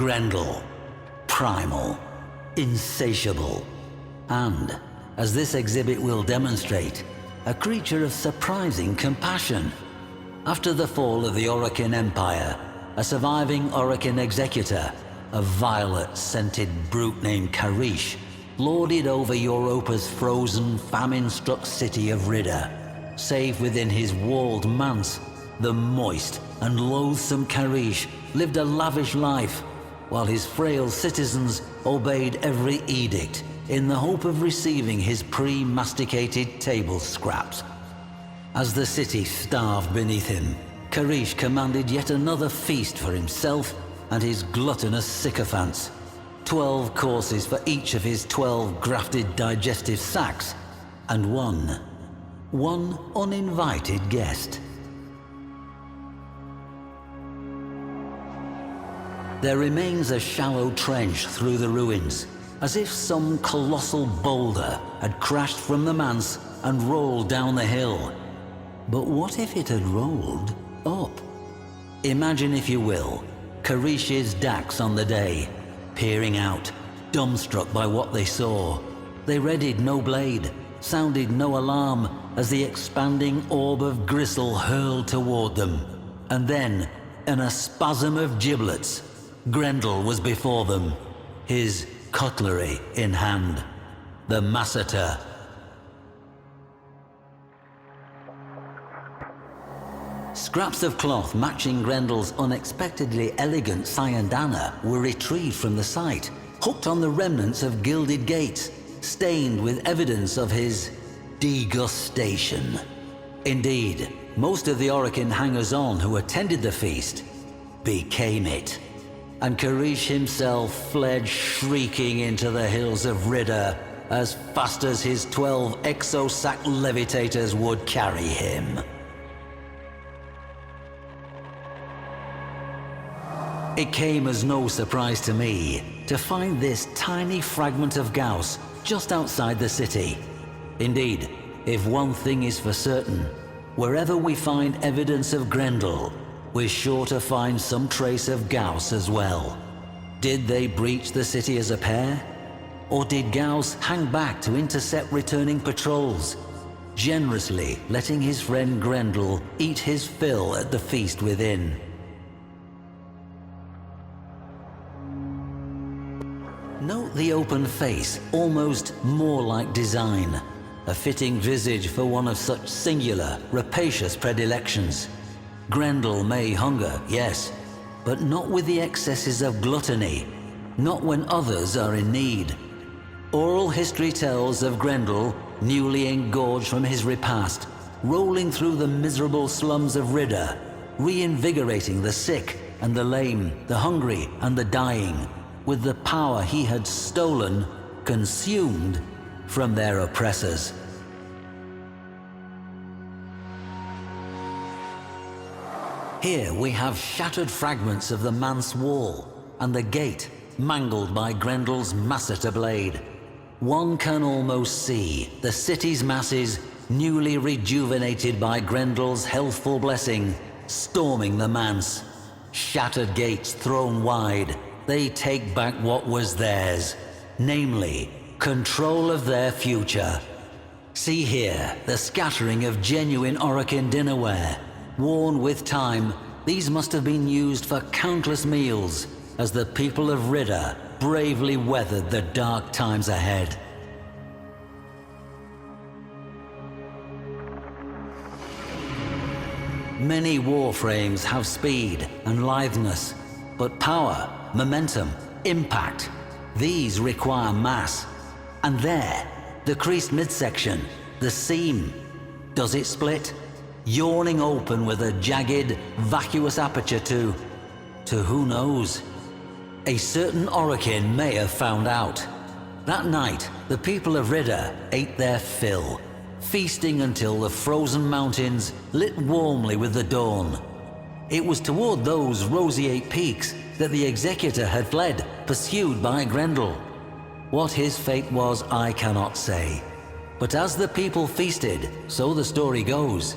Grendal. Primal. Insatiable. And, as this exhibit will demonstrate, a creature of surprising compassion. After the fall of the Orokin Empire, a surviving Orokin executor, a violet-scented brute named Karish, lorded over Europa's frozen, famine-struck city of Ridda. Save within his walled manse, the moist and loathsome Karish lived a lavish life, while his frail citizens obeyed every edict in the hope of receiving his pre-masticated table scraps. As the city starved beneath him, Karish commanded yet another feast for himself and his gluttonous sycophants. 12 courses for each of his 12 grafted digestive sacs, and one uninvited guest. There remains a shallow trench through the ruins, as if some colossal boulder had crashed from the manse and rolled down the hill. But what if it had rolled up? Imagine, if you will, Karish's Dax on the day, peering out, dumbstruck by what they saw. They readied no blade, sounded no alarm as the expanding orb of gristle hurled toward them. And then, in a spasm of giblets, Grendal was before them, his cutlery in hand, the masseter. Scraps of cloth matching Grendal's unexpectedly elegant sayandana were retrieved from the site, hooked on the remnants of gilded gates, stained with evidence of his degustation. Indeed, most of the Orokin hangers-on who attended the feast became it, and Karish himself fled shrieking into the hills of Ridda as fast as his 12 exosac levitators would carry him. It came as no surprise to me to find this tiny fragment of Gauss just outside the city. Indeed, if one thing is for certain, wherever we find evidence of Grendal, we're sure to find some trace of Gauss as well. Did they breach the city as a pair? Or did Gauss hang back to intercept returning patrols, generously letting his friend Grendal eat his fill at the feast within? Note the open face, almost more like design, a fitting visage for one of such singular, rapacious predilections. Grendal may hunger, yes, but not with the excesses of gluttony, not when others are in need. Oral history tells of Grendal, newly engorged from his repast, rolling through the miserable slums of Ridda, reinvigorating the sick and the lame, the hungry and the dying, with the power he had stolen, consumed, from their oppressors. Here we have shattered fragments of the manse wall, and the gate, mangled by Grendal's masseter blade. One can almost see the city's masses, newly rejuvenated by Grendal's healthful blessing, storming the manse. Shattered gates thrown wide, they take back what was theirs, namely, control of their future. See here the scattering of genuine Orokin dinnerware. Worn with time, these must have been used for countless meals as the people of Ridda bravely weathered the dark times ahead. Many warframes have speed and litheness, but power, momentum, impact, these require mass. And there, the creased midsection, the seam, does it split? Yawning open with a jagged, vacuous aperture to who knows? A certain Orokin may have found out. That night, the people of Ridda ate their fill, feasting until the frozen mountains lit warmly with the dawn. It was toward those roseate peaks that the executor had fled, pursued by Grendal. What his fate was, I cannot say. But as the people feasted, so the story goes,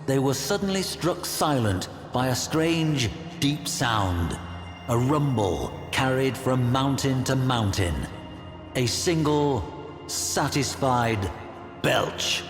they were suddenly struck silent by a strange, deep sound. a rumble carried from mountain to mountain. A single, satisfied belch